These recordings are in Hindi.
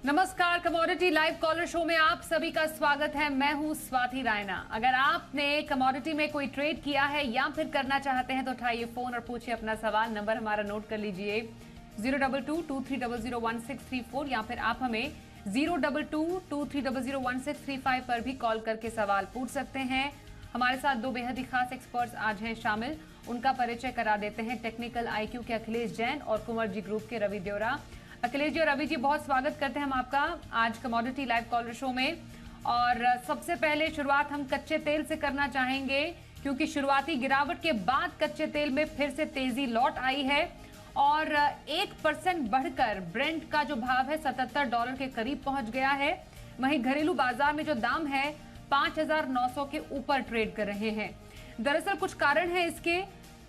नमस्कार, कमोडिटी लाइव कॉलर शो में आप सभी का स्वागत है। मैं हूं स्वाति रायना। अगर आपने कमोडिटी में कोई ट्रेड किया है या फिर करना चाहते हैं तो उठाइए फोन और पूछिए अपना सवाल। नंबर हमारा नोट कर लीजिए 02223001634 या फिर आप हमें 02223001635 पर भी कॉल करके सवाल पूछ सकते हैं। हमारे साथ दो बेहद ही खास एक्सपर्ट्स आज हैं शामिल। उनका परिचय करा देते हैं। टेक्निकल आईक्यू के अखिलेश जैन और कुंवर जी ग्रुप के रवि देवरा। अखिलेश जी और रवि जी, बहुत स्वागत करते हैं हम आपका आज कमोडिटी लाइव कॉलर शो में। और सबसे पहले शुरुआत हम कच्चे तेल से करना चाहेंगे, क्योंकि शुरुआती गिरावट के बाद कच्चे तेल में फिर से तेजी लौट आई है और 1% बढ़कर ब्रेंट का जो भाव है $77 के करीब पहुंच गया है। वहीं घरेलू बाजार में जो दाम है 5,900 के ऊपर ट्रेड कर रहे हैं। दरअसल कुछ कारण है इसके।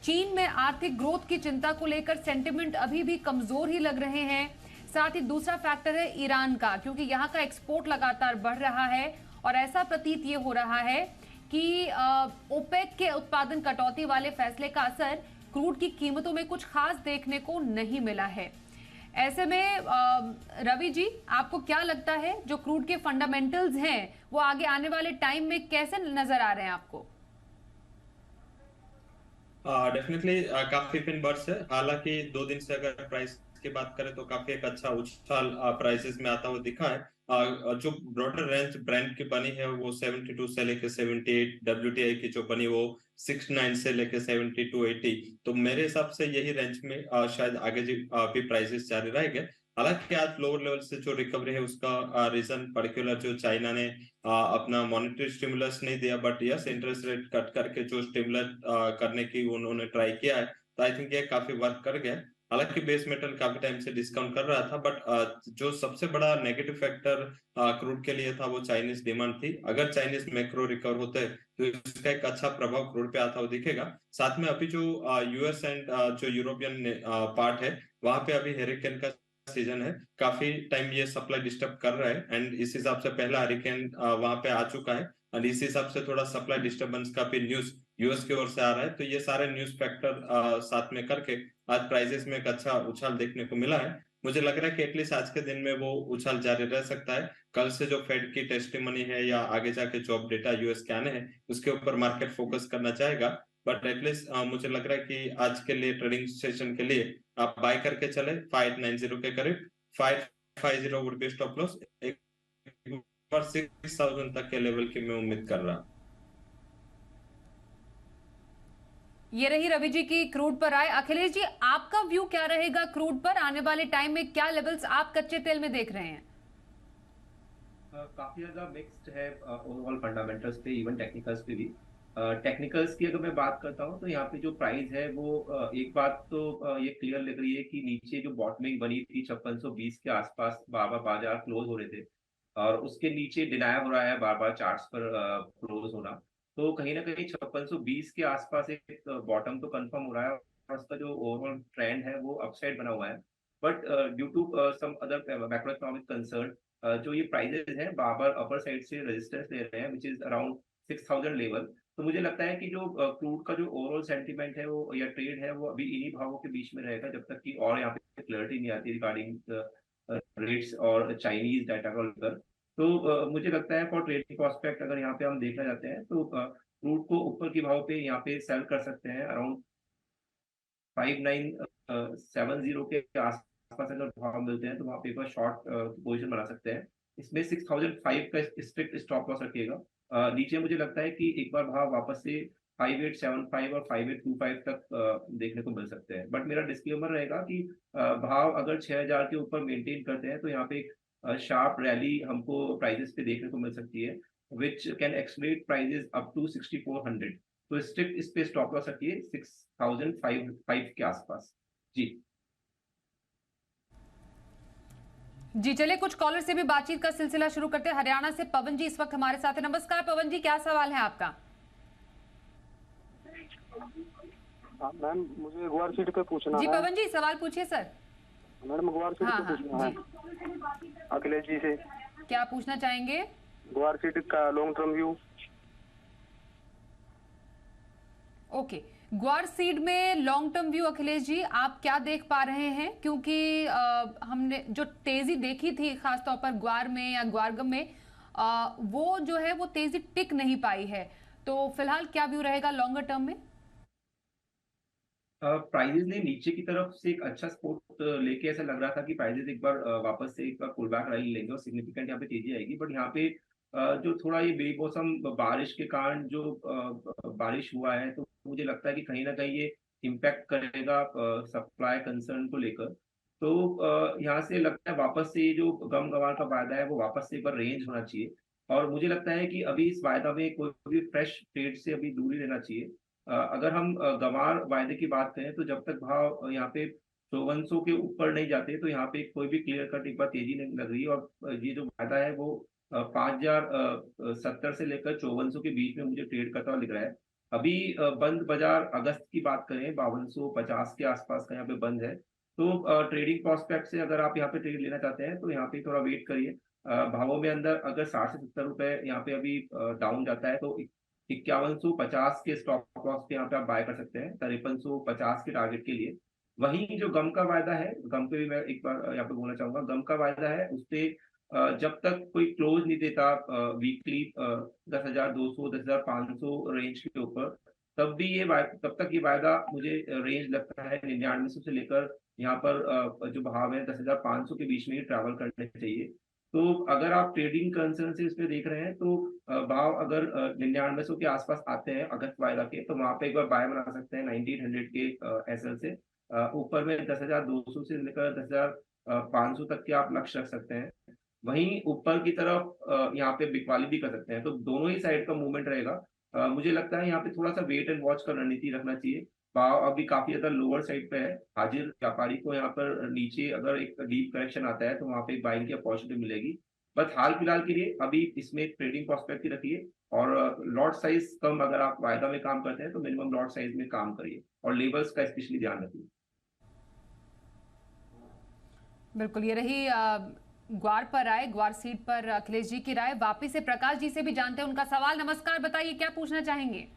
चीन में आर्थिक ग्रोथ की चिंता को लेकर सेंटिमेंट अभी भी कमजोर ही लग रहे हैं। साथ ही दूसरा फैक्टर है ईरान का, क्योंकि यहां का एक्सपोर्ट लगातार बढ़ रहा है और ऐसा प्रतीत ये हो रहा है कि ओपेक के उत्पादन कटौती वाले फैसले का असर क्रूड की कीमतों में कुछ खास देखने को नहीं मिला है। ऐसे में रवि जी, आपको क्या लगता है जो क्रूड के फंडामेंटल्स हैं वो आगे आने वाले टाइम में कैसे नजर आ रहे हैं आपको? डेफिनेटली काफी पिन बर्ड्स है। हालांकि 2 दिन से अगर प्राइस की बात करें तो काफी एक अच्छा उछाल प्राइसेस में आता हुआ दिखा है। जो ब्रॉडर रेंज ब्रांड की बनी है वो 72 से लेके 78, डब्ल्यूटीआई की जो बनी वो 69 से लेके 70 to 80। तो मेरे हिसाब से यही रेंज में शायद आगे भी प्राइसेस जारी रहेंगे। हालांकि आज लोअर लेवल से जो रिकवरी है उसका रीजन पर्टिकुलर जो चाइना ने अपना मॉनेटरी स्टिमुलस नहीं दिया, but yes interest rate cut करके जो स्टिमुलस करने की उन्होंने ट्राई किया है, तो आई थिंक ये काफी वर्क कर गया। हालांकि बेस मेटल काफी टाइम से डिस्काउंट कर रहा था, बट जो सबसे बड़ा नेगेटिव फैक्टर क्रूड के लिए था वो चाइनीज डिमांड थी। अगर चाइनीज मैक्रो रिकवर होते हैं तो इसका एक अच्छा प्रभाव क्रूड पे आता हुआ दिखेगा। साथ में अभी जो यूएस एंड जो यूरोपियन पार्ट है वहां पे अभी हेरिकेन का सीजन है। काफी टाइम ये सप्लाई डिस्टर्ब कर रहा है एंड इस हिसाब से पहला हरिकेन वहां पे आ चुका है एंड इस हिसाब से थोड़ा सप्लाई डिस्टर्बेंस का भी न्यूज यूएस की ओर से आ रहा है। तो ये सारे न्यूज फैक्टर साथ में करके आज प्राइसेस में एक अच्छा उछाल देखने को मिला है। मुझे लग रहा है कि एटलीस्ट आज के दिन में वो उछाल जारी रह सकता है। कल से जो फेड की टेस्टिमनी है या आगे जाके जॉब डेटा यूएस के आने हैं उसके ऊपर मार्केट फोकस करना चाहेगा। बट एटलीस्ट मुझे लग रहा है कि आज के लिए ट्रेडिंग सेशन के लिए आप बाय करके चले 590 के करीब। 550 वुड बी स्टॉप लॉस। एक बार 6000 तक के लेवल की मैं उम्मीद कर रहा। ये रही रवि जी की क्रूड पर आए। अखिलेश जी, आपका व्यू क्या रहेगा क्रूड पर? आने वाले टाइम में क्या लेवल्स आप कच्चे तेल में देख रहे हैं? काफी ज्यादा मिक्स्ड है ओवरऑल फंडामेंटल्स पे, इवन टेक्निकल्स पे भी। टेक्निकल्स की अगर मैं बात करता हूँ तो यहाँ पे जो प्राइस है वो एक बात तो ये क्लियर लग रही है कि नीचे जो बॉटमिंग बनी थी 5620 के आसपास बार बार बाजार क्लोज हो रहे थे और उसके नीचे डिनाई हो रहा है बार बार चार्ट्स पर क्लोज होना। तो कहीं ना कहीं 5620 के आसपास एक बॉटम तो कंफर्म हो रहा है और उसका जो ओवरऑल ट्रेंड है वो अपसाइड बना हुआ है। But due to some other macro economic concern जो ये प्राइजेस हैं बार बार अपर साइड से रेजिस्टेंस ले रहे हैं विच इज अराउंड 6000 लेवल। तो मुझे लगता है कि जो क्रूड का जो ओवरऑल सेंटीमेंट है वो या ट्रेड है वो अभी इन्हीं भावों के बीच में रहेगा जब तक कि और यहाँ पे क्लैरिटी नहीं आती रिगार्डिंग रेट्स और चाइनीज डाटा को लेकर। तो मुझे लगता है फॉर ट्रेडिंग प्रोस्पेक्ट अगर यहाँ पे हम देखना चाहते हैं तो क्रूड को ऊपर की भाव पे यहाँ पे सेल कर सकते हैं अराउंड 5970 के आसपास अगर भाव मिलते हैं तो वहां पे एक बार शॉर्ट पोजीशन बना सकते हैं। इसमें 6005 का स्ट्रिक्ट स्टॉप लॉस रखिएगा। नीचे मुझे लगता है कि एक बार भाव वापस से 5875 और 5825 तक देखने को मिल सकते हैं। बट मेरा डिस्क्लेमर रहेगा कि भाव अगर 6000 के ऊपर मेंटेन करते हैं तो यहाँ पे एक शार्प रैली हमको प्राइजेस पे देखने को मिल सकती है which can accelerate prices up to 6400। तो स्ट्रिक्ट इस पे स्टॉप लॉस रखिए 6005 के आसपास। जी जी चलिए, कुछ कॉलर से भी बातचीत का सिलसिला शुरू करते हैं। हरियाणा से पवन जी इस वक्त हमारे साथ है। नमस्कार पवन जी, क्या सवाल है आपका? मैम मुझे ग्वार सीट पे पूछना जी है। पवन जी, सवाल पूछिए सर। मैडम ग्वार सीट हाँ पे हाँ पूछना है जी, अखिलेश जी से। क्या पूछना चाहेंगे? ग्वार सीट का लॉन्ग टर्म व्यू। ओके, ग्वार सीड में long term view Akhilesh ji आप क्या देख पा रहे हैं? क्योंकि हमने जो तेजी देखी थी खासतौर पर ग्वार में या ग्वारगम में, वो जो है वो तेजी टिक नहीं पाई है, तो फिलहाल क्या व्यू रहेगा लॉन्गर टर्म में? प्राइजेस ने नीचे की तरफ से एक अच्छा सपोर्ट लेके ऐसा लग रहा था कि प्राइजेस एक बार वापस से एक बार पुल बैक रैली लेंगे और सिग्निफिकेंट यहाँ पे तेजी आएगी, बट यहाँ पे जो थोड़ा ये बेमौसम बारिश के कारण जो बारिश हुआ है, तो मुझे लगता है कि कहीं ना कहीं ये इम्पैक्ट करेगा सप्लाई कंसर्न को लेकर। तो यहाँ से लगता है वापस से ये जो गम गंवार का वायदा है वो वापस से एक बार रेंज होना चाहिए, और मुझे लगता है कि अभी इस वायदा में कोई भी फ्रेश ट्रेड से अभी दूरी रहना चाहिए। अगर हम गंवार वायदे की बात करें तो जब तक भाव यहाँ पे 5400 के ऊपर नहीं जाते तो यहाँ पे कोई भी क्लियर कट एक बार तेजी नहीं लग रही है, और ये जो वायदा है वो 5070 से लेकर 5400 के बीच में मुझे ट्रेड करता हुआ दिख रहा है। अभी बंद बाजार अगस्त की बात करें 5250 के आसपास का यहाँ पे बंद है, तो ट्रेडिंग प्रोस्पेक्ट से अगर आप यहाँ पे ट्रेड लेना चाहते हैं तो यहाँ पे थोड़ा वेट करिए। भावों में अंदर अगर 60 से 70 रुपए यहाँ पे अभी डाउन जाता है तो 5150 के स्टॉप लॉस पे यहाँ पे आप बाय कर सकते हैं 5350 के टारगेट के लिए। वहीं जो गम का वायदा है, गम पे भी मैं एक बार यहाँ पे बोलना चाहूंगा, गम का वायदा है उसपे जब तक कोई क्लोज नहीं देता वीकली 10,200 10,500 रेंज के ऊपर, तब तक ये वायदा मुझे रेंज लगता है 9900 से लेकर यहाँ पर जो भाव है 10,500 के बीच में ही ट्रैवल करने चाहिए। तो अगर आप ट्रेडिंग कंसर्न से इसमें देख रहे हैं तो भाव अगर 9900 के आसपास आते हैं अगस्त वायदा के, तो वहां पे एक बार बाय बना सकते हैं 9800 के एसएल से। ऊपर में 10,200 से लेकर 10,500 तक के आप लक्ष्य रख सकते हैं। वहीं ऊपर की तरफ यहाँ पे बिकवाली भी कर सकते हैं, तो दोनों ही साइड का मूवमेंट रहेगा। मुझे लगता है यहाँ पे थोड़ा सा वेट एंड वॉच का रणनीति रखना चाहिए। भाव अभी काफी ज्यादा लोअर साइड पे है, हाजिर व्यापारी को यहाँ पर नीचे अगर एक डीप करेक्शन आता है तो वहां पे एक बाइंग की अपॉर्चुनिटी मिलेगी। बट हाल फिलहाल के लिए अभी इसमें ट्रेडिंग प्रोस्पेक्ट ही रखिए, और लॉट साइज कम, अगर आप वायदा में काम करते हैं तो मिनिमम लॉट साइज में काम करिए, और लेवल्स का स्पेशली ध्यान रखिए। बिल्कुल, ये रही ग्वार पर राय, ग्वार सीट पर अखिलेश जी की राय। वापिस से प्रकाश जी से भी जानते हैं उनका सवाल। नमस्कार, बताइए क्या पूछना चाहेंगे?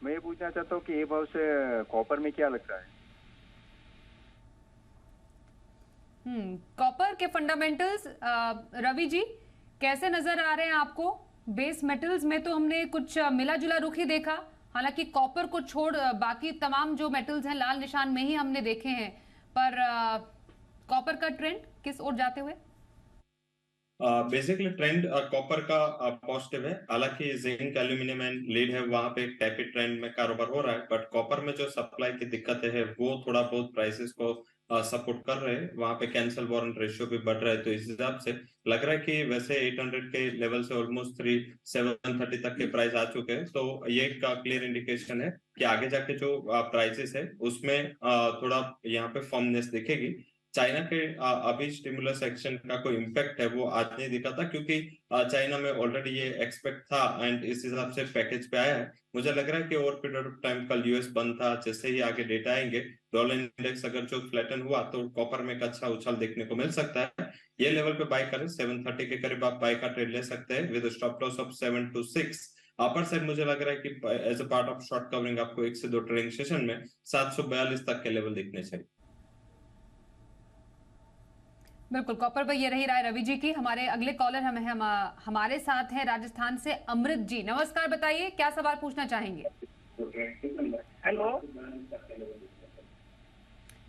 मैं ये पूछना चाहता हूँ कि ये भाव से कॉपर में क्या लगता है? कॉपर के फंडामेंटल्स रवि जी कैसे नजर आ रहे हैं आपको? बेस मेटल्स में तो हमने कुछ मिला जुला रुख ही देखा, हालांकि कॉपर को छोड़ बाकी तमाम जो मेटल्स हैं लाल निशान में ही हमने देखे हैं, पर कॉपर का ट्रेंड किस ओर जाते हुए? बेसिकली ट्रेंड कॉपर का पॉजिटिव है, हालांकि जिंक एल्यूमिनियम एंड लीड है वहां पे एक टैपिड ट्रेंड में कारोबार हो रहा है, बट कॉपर में जो सप्लाई की दिक्कतें है वो थोड़ा बहुत प्राइसेस को सपोर्ट कर रहे हैं। वहां पे कैंसल वारंट रेशियो भी बढ़ रहा है, तो इस हिसाब से लग रहा है कि वैसे 800 के लेवल से ऑलमोस्ट 730 तक के प्राइस आ चुके हैं, तो ये एक क्लियर इंडिकेशन है कि आगे जाके जो प्राइसेस है उसमें थोड़ा यहाँ पे फर्मनेस दिखेगी। चाइना के अभी स्टिमुलस एक्शन का कोई इम्पैक्ट है वो आज नहीं दिखा था, क्योंकि चाइना में ऑलरेडी ये एक्सपेक्ट था एंड इस हिसाब से पैकेज पे आया है। मुझे लग रहा है कि ओवर पीरियड ऑफ टाइम कल यूएस बंद था, जैसे ही आगे डेटा आएंगे डॉलर इंडेक्स अगर जो फ्लैटन हुआ तो कॉपर में एक अच्छा उछाल देखने को मिल सकता है। ये लेवल पे बाय करें, 730 के करीब आप बाय का ट्रेड ले सकते हैं with stop loss of 7 to 6। Upper side मुझे लग रहा है कि as a part of short covering आपको 1 से 2 ट्रेडिंग सेशन में 742 तक के लेवल दिखने चाहिए। बिल्कुल, कॉपर पर ये रही राय रवि जी की। हमारे अगले कॉलर हमारे साथ हैं राजस्थान से अमृत जी। नमस्कार, बताइए क्या सवाल पूछना चाहेंगे? हेलो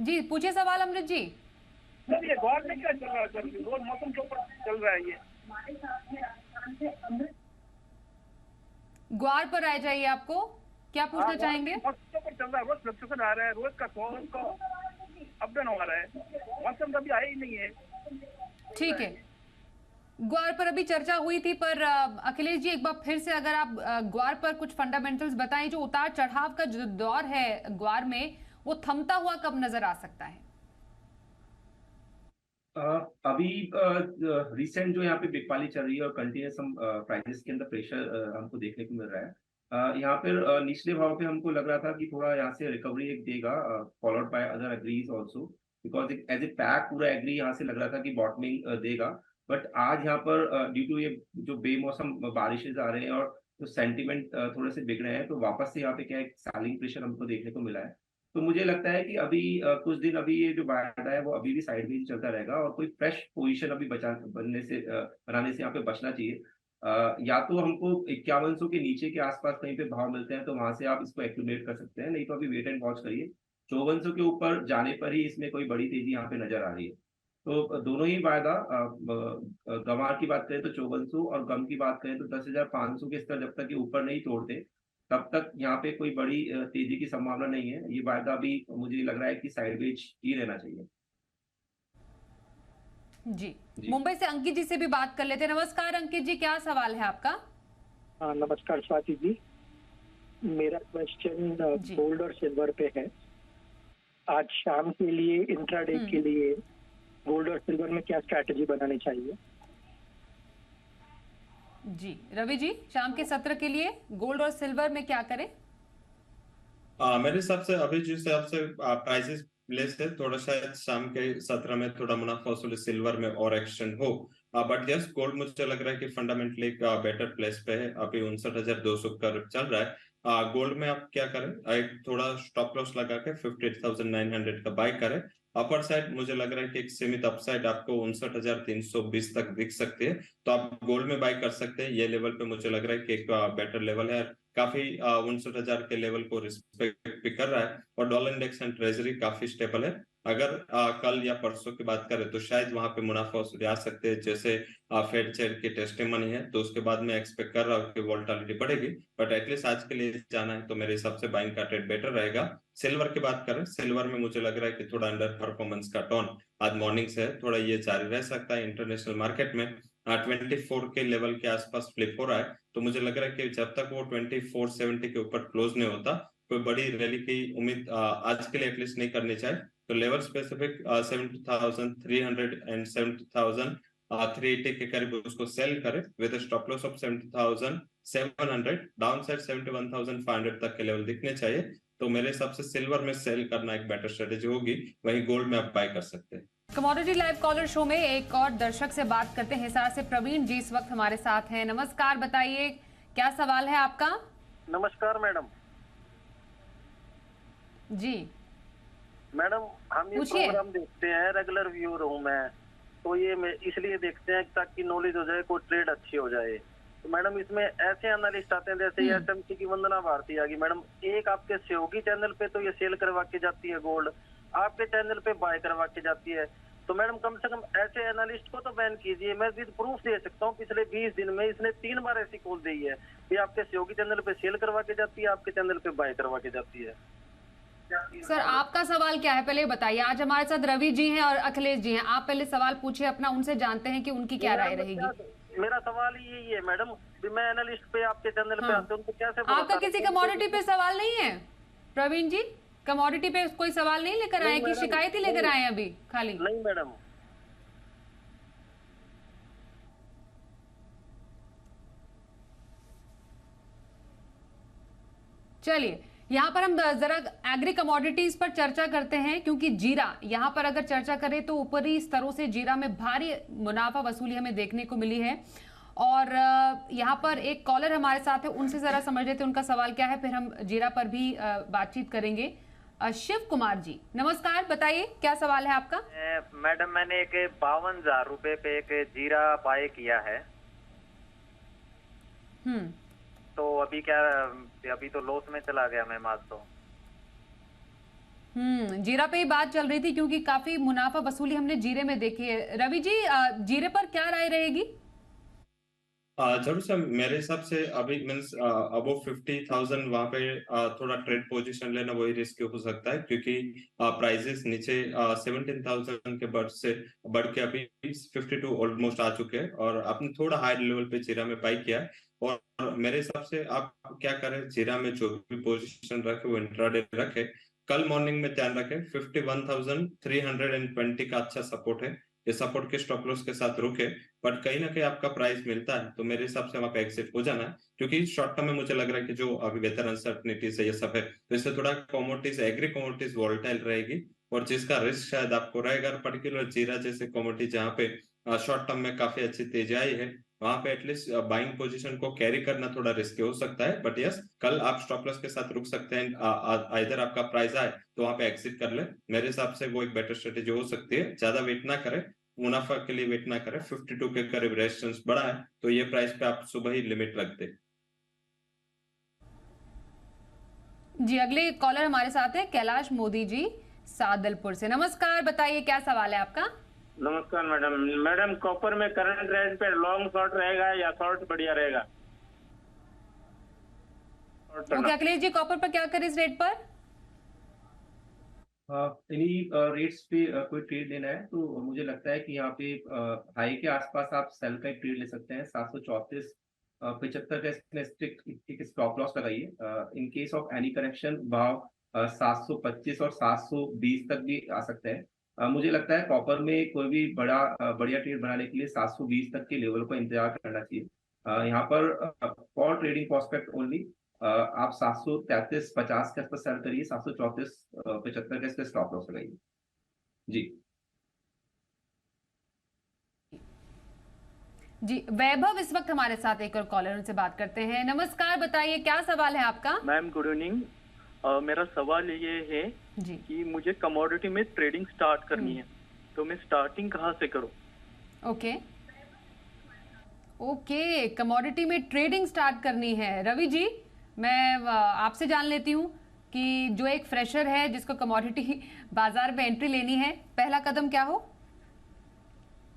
जी पूछिए सवाल अमृत जी। ये ग्वार में क्या चल रहा है सर? रोज मौसम के ऊपर चल रहा है ये। ग्वार पर आ जाइए, आपको क्या पूछना चाहेंगे? मौसम के ऊपर चल रहा है, रोज फ्लक्चुएशन आ रहा है, रोज का 100 का अप डाउन हो रहा है, मौसम कभी आया ही नहीं है। ठीक है, ग्वार पर अभी चर्चा हुई थी, पर अखिलेश जी एक बार फिर से अगर आप ग्वार पर कुछ फंडामेंटल्स बताएं, जो उतार चढ़ाव का जो दौर है ग्वार में वो थमता हुआ कब नजर आ सकता है? अभी रिसेंट जो यहाँ पे बिकवाली चल रही है और कंटिन्यूस हम प्राइसेस के अंदर प्रेशर हमको देखने को मिल रहा है। यहाँ पर निचले भाव पे हमको लग रहा था कि थोड़ा यहाँ से रिकवरी एक देगा, followed by other agris also, because as a pack पूरा एग्री यहाँ से लग रहा था कि बॉटमिंग देगा। बट आज यहाँ पर ड्यू टू ये जो बेमौसम बारिशें आ रहे हैं और तो सेंटिमेंट थोड़े से बिगड़े हैं, तो वापस से यहाँ पे क्या है, सेलिंग प्रेशर हमको देखने को मिला है। तो मुझे लगता है कि अभी कुछ दिन अभी ये जो वायदा है वो अभी भी साइडवेज चलता रहेगा, और कोई फ्रेश पोजीशन अभी बनाने से यहाँ पे बचना चाहिए। या तो हमको 5100 के नीचे के आसपास कहीं पे भाव मिलते हैं तो वहां से आप इसको एक्यूमुलेट कर सकते हैं, नहीं तो अभी वेट एंड वॉच करिए। 5400 के ऊपर जाने पर ही इसमें कोई बड़ी तेजी यहाँ पे नजर आ रही है। तो दोनों ही वायदा, गंवार की बात करें तो 5400 और गम की बात करें तो 10,500 के स्तर जब तक ये ऊपर नहीं तोड़ते तब तक यहाँ पे कोई बड़ी तेजी की संभावना नहीं है। ये वायदा भी मुझे लग रहा है कि साइडवेज ही रहना चाहिए। जी, मुंबई से अंकित जी से भी बात कर लेते हैं। नमस्कार अंकित जी, क्या सवाल है आपका? नमस्कार स्वाति जी, मेरा क्वेश्चन गोल्ड और सिल्वर पे है। आज शाम के लिए इंट्राडे के लिए गोल्ड और सिल्वर में क्या स्ट्रैटेजी बनानी चाहिए? जी रवि जी, शाम के सत्र के लिए गोल्ड और सिल्वर में क्या करें? मेरे हिसाब से अभी जिस हिसाब से प्राइसेस प्लेस है, थोड़ा शायद शाम के सत्र में थोड़ा मुनाफा वसूली सिल्वर में और एक्सटेंड हो। बट यस, गोल्ड मुझे लग रहा है कि फंडामेंटली बेटर प्लेस पे है। अभी 59,200 का चल रहा है। गोल्ड में आप क्या करें, एक थोड़ा स्टॉप लॉस लगा के 58,900 का बाय करें। अपर साइड मुझे लग रहा है कि एक सीमित अपसाइड आपको 59,320 तक दिख सकती है, तो आप गोल्ड में बाय कर सकते हैं। ये लेवल पे मुझे लग रहा है कि एक बेटर लेवल है, काफी 59,000 के लेवल को रिस्पेक्ट भी कर रहा है। और डॉलर इंडेक्स एंड ट्रेजरी काफी स्टेबल है। अगर कल या परसों की बात करें तो शायद वहां पे मुनाफा वसूली आ सकते हैं, जैसे फेड चेयर की टेस्टिमनी है, तो उसके बाद मैं एक्सपेक्ट कर रहा हूँ कि वोलेटिलिटी बढ़ेगी। बट एटलीस्ट आज के लिए जाना है तो मेरे हिसाब से बाइंग का ट्रेड बेटर रहेगा। सिल्वर की बात करें, सिल्वर में मुझे लग रहा है कि थोड़ा अंडर परफॉर्मेंस का टोन आज मॉर्निंग से है, थोड़ा ये जारी रह सकता है। इंटरनेशनल मार्केट में 24 के लेवल के आसपास फ्लिप हो रहा है, तो मुझे लग रहा है कि जब तक वो 2470 के ऊपर क्लोज नहीं होता, कोई बड़ी रैली की उम्मीद आज के लिए एटलीस्ट नहीं करनी चाहिए। तो लेवल स्पेसिफिक 70,300 एंड 70,380 के करीब उसको सेल करें with stop loss of 70,700। Down side 71,500 तक के लेवल दिखने चाहिए। तो मेरे हिसाब से सिल्वर में सेल करना एक बेटर स्ट्रेटेजी होगी, वहीं गोल्ड में आप बाय कर सकते हैं। कमोडिटी लाइव कॉलर शो में एक और दर्शक से बात करते हैं। हिसार से प्रवीण जी इस वक्त हमारे साथ हैं। नमस्कार, बताइए क्या सवाल है आपका? नमस्कार मैडम। जी मैडम, हम ये प्रोग्राम देखते हैं, रेगुलर व्यूअर हूँ मैं, तो ये इसलिए देखते हैं ताकि नॉलेज हो जाए, कोई ट्रेड अच्छी हो जाए। तो मैडम इसमें ऐसे एनालिस्ट आते हैं जैसे एसएमसी की वंदना भारती आ गई मैडम, एक आपके सहयोगी चैनल पे तो ये सेल करवा के जाती है गोल्ड, आपके चैनल पे बाय करवा के जाती है। तो मैडम कम से कम ऐसे एनालिस्ट को तो बैन कीजिए। मैं विद प्रूफ दे सकता हूँ, पिछले 20 दिन में इसने 3 बार ऐसी कॉल दी है कि आपके सहयोगी चैनल पे सेल करवा के जाती है, आपके चैनल पे बाय करवा के जाती है। सर आपका सवाल क्या है पहले बताइए। आज हमारे साथ रवि जी हैं और अखिलेश जी हैं, आप पहले सवाल पूछिए अपना, उनसे जानते हैं कि उनकी क्या राय रहेगी। मेरा सवाल ही यही है मैडम, मैं एनालिस्ट पे आपके चैनल पे आते हूँ तो कैसे आपका किसी कमोडिटी पे सवाल नहीं है? प्रवीण जी कमोडिटी पे कोई सवाल नहीं लेकर आए कि शिकायत ही लेकर आए अभी खाली? नहीं मैडम। चलिए यहाँ पर हम जरा एग्री कमोडिटीज पर चर्चा करते हैं, क्योंकि जीरा यहाँ पर अगर चर्चा करें तो ऊपरी स्तरों से जीरा में भारी मुनाफा वसूली हमें देखने को मिली है। और यहाँ पर एक कॉलर हमारे साथ है, उनसे जरा समझ लेते हैं उनका सवाल क्या है, फिर हम जीरा पर भी बातचीत करेंगे। शिव कुमार जी नमस्कार, बताइए क्या सवाल है आपका? मैडम मैंने एक 52,000 रुपए पे एक जीरा बाय किया है। तो अभी क्या, अभी तो लॉस में चला गया मैं आज तो। जीरा पे ही बात चल रही थी क्योंकि काफी मुनाफा वसूली हमने जीरे में देखी है। रवि जी जीरे पर क्या राय रहेगी? जरूर सर, मेरे हिसाब से अभी मीन्स अबव 50,000 वहां पे थोड़ा ट्रेड पोजीशन लेना वही रिस्क हो सकता है, क्योंकि प्राइसेस नीचे 17,000 के बढ़ के अभी 52 ऑलमोस्ट आ चुके हैं, और आपने थोड़ा हाई लेवल पे जीरा में बाई किया है। और मेरे हिसाब से आप क्या करें, जीरा में जो भी पोजीशन रखे वो इंट्राडे रखे। कल मॉर्निंग में ध्यान रखें 51,320 का अच्छा सपोर्ट है, ये सपोर्ट के स्टॉप लॉस के साथ रुके, बट कहीं ना कहीं आपका प्राइस मिलता है तो मेरे हिसाब से वहां पे एग्जिट हो जाना है। क्योंकि शॉर्ट टर्म में मुझे लग रहा है कि जो अभी वेदर अनसर्टनिटीज है ये सब है, तो इससे थोड़ा कमोडिटीज, एग्री कमोडिटीज वोलेटाइल रहेगी, और जिसका रिस्क शायद आपको रहेगा। पर्टिकुलर जीरा जैसे कमोडिटी जहाँ पे शॉर्ट टर्म में काफी अच्छी तेजी आई है, वहां पे एटलीस्ट बाइंग पोजीशन को कैरी करना थोड़ा रिस्की हो सकता है, बट यस कल आप स्टॉप लॉस के साथ रुक सकते हैं। इधर आपका प्राइस आए तो वहां पे एग्जिट कर ले, मेरे हिसाब से वो एक बेटर स्ट्रेटेजी हो सकती है। ज्यादा वेट ना करें, मुनाफा के लिए वेट ना करें। 52 के करीब रेजिस्टेंस बड़ा है तो ये प्राइस पे आप सुबह ही लिमिट रख दे। जी, अगले कॉलर हमारे साथ है कैलाश मोदी जी सादलपुर से। नमस्कार, बताइए क्या सवाल है आपका। नमस्कार मैडम। मैडम, कॉपर में करंट रेट पे लॉन्ग शॉर्ट रहेगा या शॉर्ट बढ़िया रहेगा? ओके अखिलेश जी, कॉपर पर क्या करें इस रेट पर? रेट्स पे कोई ट्रेड लेना है तो मुझे लगता है कि यहाँ पे हाई के आसपास आप सेल का एक ट्रेड ले सकते हैं। 734.75 का इसमें एक स्टॉप लॉस लगाइए। In case of any correction भाव 725 और 720 तक भी आ सकते हैं। मुझे लगता है कॉपर में कोई भी बढ़िया ट्रेड बनाने के लिए 720 तक के लेवल को इंतजार करना चाहिए। यहाँ पर फॉर ट्रेडिंग प्रोस्पेक्ट ओनली आप 733.50 के आसपास सेल करिए, 734.75 के इसके स्टॉप लॉस लगाइए। जी जी, वैभव इस वक्त हमारे साथ एक और कॉलर, उनसे बात करते हैं। नमस्कार, बताइए क्या सवाल है आपका। Ma'am good evening. मेरा सवाल ये है जी कि मुझे कमोडिटी में ट्रेडिंग स्टार्ट करनी है, तो मैं स्टार्टिंग कहाँ से करूँ? ओके, कमोडिटी में ट्रेडिंग स्टार्ट करनी है। रवि जी, मैं आपसे जान लेती हूँ कि जो एक फ्रेशर है जिसको कमोडिटी बाजार में एंट्री लेनी है, पहला कदम क्या हो?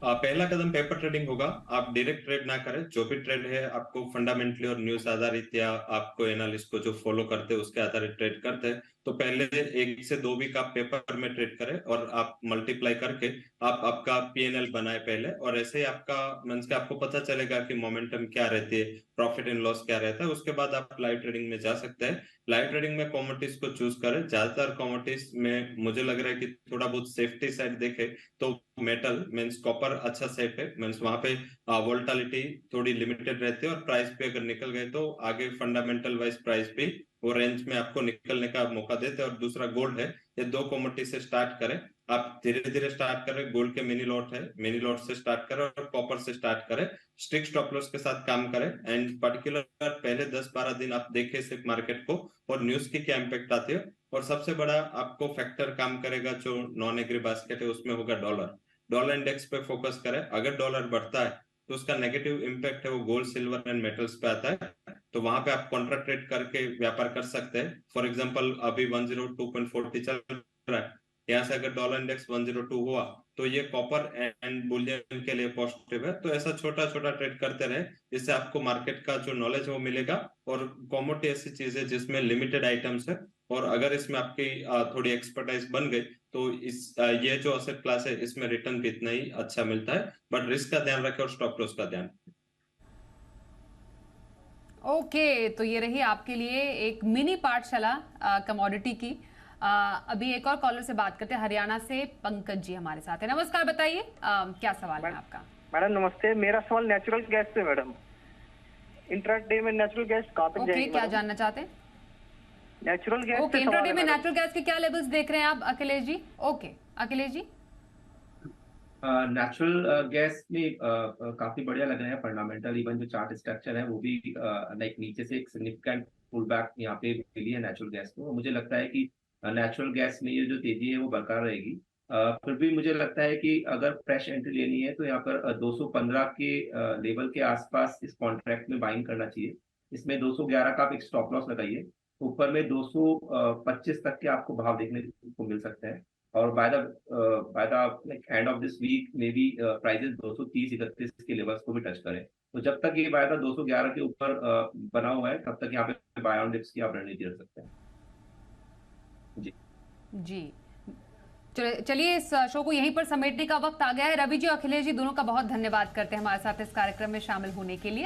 पहला कदम पेपर ट्रेडिंग होगा। आप डायरेक्ट ट्रेड ना करें। जो भी ट्रेड है आपको फंडामेंटली और न्यूज आधारित या आपको एनालिस्ट को जो फॉलो करते हैं उसके आधारित ट्रेड करते हैं, तो पहले 1 से 2 वीक आप पेपर में ट्रेड करें और आप मल्टीप्लाई करके आप आपका पीएनएल बनाए पहले, और ऐसे ही आपका मींस के आपको पता चलेगा कि मोमेंटम क्या रहती है, प्रॉफिट एंड लॉस क्या रहता है। उसके बाद आप लाइव ट्रेडिंग में जा सकते हैं। लाइव ट्रेडिंग में कमोडिटीज को चूज करें। ज्यादातर कमोडिटीज में मुझे लग रहा है कि थोड़ा बहुत सेफ्टी साइड देखे तो मेटल मींस कॉपर अच्छा सेफ है। मींस वहां पे वोलेटिलिटी थोड़ी लिमिटेड रहती है और प्राइस पे अगर निकल गए तो आगे फंडामेंटल वाइज प्राइस भी वो रेंज में आपको निकलने का मौका देते हैं। और दूसरा गोल्ड है। ये 2 कमोडिटी से स्टार्ट करें। आप धीरे धीरे स्टार्ट करें। गोल्ड के मिनी लॉट है, मिनी लॉट से स्टार्ट करें और कॉपर से स्टार्ट करें। स्ट्रिक्ट स्टॉप लॉस के साथ काम करें एंड पर्टिकुलर पहले 10-12 दिन आप देखें सिर्फ मार्केट को और न्यूज की क्या इम्पैक्ट आती है। और सबसे बड़ा आपको फैक्टर काम करेगा जो नॉन एग्री बास्केट है, उसमें होगा डॉलर इंडेक्स पे फोकस करें। अगर डॉलर बढ़ता है तो उसका नेगेटिव इम्पैक्ट है वो गोल्ड, सिल्वर एंड मेटल्स पे आता है। तो वहां पे आप कॉन्ट्रा ट्रेड करके व्यापार कर सकते हैं। फॉर एग्जांपल अभी 102.40 चल रहा है, यहाँ से अगर डॉलर इंडेक्स 102 हुआ तो ये कॉपर एंड बुलियन के लिए पॉजिटिव है। तो ऐसा छोटा छोटा ट्रेड करते रहे, इससे आपको मार्केट का जो नॉलेज है वो मिलेगा। और कमोडिटी ऐसी चीज है जिसमें लिमिटेड आइटम्स है और अगर इसमें आपकी थोड़ी एक्सपर्टाइज बन गई तो ये जो असेट क्लास है इसमें रिटर्न भी इतना ही अच्छा मिलता है। बट रिस्क का ध्यान रखें और स्टॉप लॉस का ध्यान। ओके, तो ये रही आपके लिए एक मिनी पाठशाला कमोडिटी की। अभी एक और कॉलर से बात करते हैं। हरियाणा से पंकज जी हमारे साथ है। नमस्कार, बताइए क्या सवाल है आपका। मैडम नमस्ते, मेरा सवाल नेचुरल गैस पे। मैडम इंट्राडे में नेचुरल गैस कहाँ तक जाएगी? क्या जानना चाहते हैं? नेचुरल गैस ओके, इंट्राडे में नेचुरल गैस के क्या लेवल्स देख रहे हैं आप Akhilesh ji? Okay Akhilesh ji, natural gas में काफी बढ़िया लग रहे हैं फंडामेंटल। इवन जो चार्ट स्ट्रक्चर है वो भी लाइक नीचे से एक सिग्निफिकेंट पुल बैक यहाँ पे मिली है नेचुरल गैस को। मुझे लगता है कि नेचुरल गैस में ये जो तेजी है वो बरकरार रहेगी। फिर भी मुझे लगता है कि अगर फ्रेश एंट्री लेनी है तो यहाँ पर 215 के लेवल के आसपास इस कॉन्ट्रैक्ट में बाइंग करना चाहिए। इसमें 211 का आप एक स्टॉप लॉस लगाइए। ऊपर में 225 तक के आपको भाव देखने को मिल सकते हैं। और by the end of this week maybe prices 230-31 के लेवल्स को भी टच करें। तो जब तक ये बाय द 211 के ऊपर बना हुआ है तब तक यहाँ पे बाय ऑन डिप्स की आप रणनीति रख सकते हैं। जी जी, चलिए इस शो को यहीं पर समेटने का वक्त आ गया है। रवि जी और अखिलेश जी दोनों का बहुत धन्यवाद करते हैं हमारे साथ इस कार्यक्रम में शामिल होने के लिए।